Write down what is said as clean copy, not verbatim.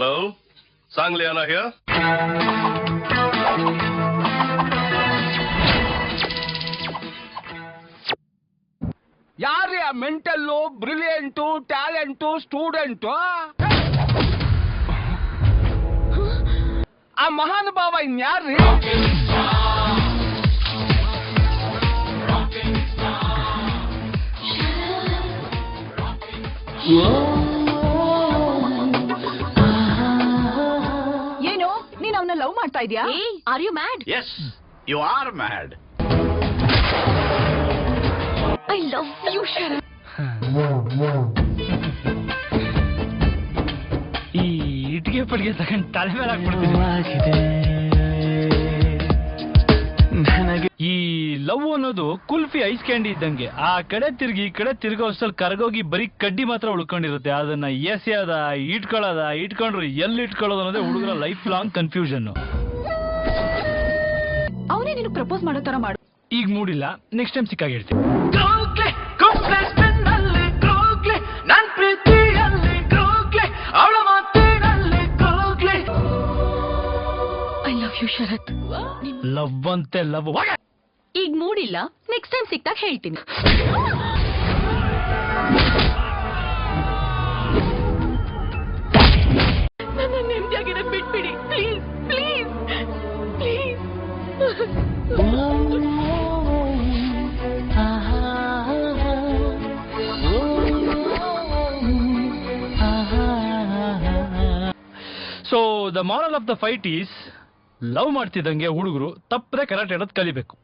Hello? Sangliana here? ಯಾರ್ರೀ ಆ mental brilliant talent student ಆ ಮಹಾನುಭಾವ ಇನ್ಯಾರ್ರೀ ಏನು ನೀನ್ ಅವನ್ನ ಲವ್ ಮಾಡ್ತಾ ಇದೀಯಾ? Are you mad? Yes, you are mad. I love you Sharath. ಈ ಇಟ್ಟಿಗೆ ಪಟ್ಟಿಗೆ ತಗೊಂಡು ತಲೆ ಮೇಲೆ ಹಾಕ್ಬಿಡ್ತೀನಿ. ಈ ಲವ್ ಅನ್ನೋದು ಕುಲ್ಫಿ ಐಸ್ ಕ್ಯಾಂಡಿ ಇದ್ದಂಗೆ, ಆ ಕಡೆ ತಿರುಗಿ ಈ ಕಡೆ ತಿರ್ಗೋ ಅಷ್ಟಲ್ಲಿ ಕರಗೋಗಿ ಬರೀ ಕಡ್ಡಿ ಮಾತ್ರ ಉಳ್ಕೊಂಡಿರುತ್ತೆ. ಅದನ್ನ ಎಸೆಯೋದ ಇಟ್ಕೊಂಡ್ರು ಎಲ್ಲಿ ಇಟ್ಕೊಳ್ಳೋದು ಅನ್ನೋದೇ ಹುಡುಗರ ಲೈಫ್ ಲಾಂಗ್ ಕನ್ಫ್ಯೂಷನ್. ಅವನೇ ನೀನು ಪ್ರಪೋಸ್ ಮಾಡೋ ತರ ಮಾಡು. ಈಗ ಮೂಡಿಲ್ಲ, ನೆಕ್ಸ್ಟ್ ಟೈಮ್ ಸಿಕ್ಕಾಗ ಹೇಳ್ತೀನಿ. I love you Sharath. Love ಅಂತೆ ಲವ್. ಈಗ ಮೂಡಿಲ್ಲ, ನೆಕ್ಸ್ಟ್ ಟೈಮ್ ಸಿಕ್ತಾಗ ಹೇಳ್ತೀನಿ. ನನ್ನ ನೆಮ್ಮದಿಯಾಗಿರೋ ಬಿಟ್ಬಿಡಿ please please please. So the moral of the fight is, love ಮಾಡ್ತಿದ್ದಂಗೆ ಹುಡುಗರು ತಪ್ಪದೆ ಕರಾಟೆ ಆಡೋದು ಕಲಿಬೇಕು.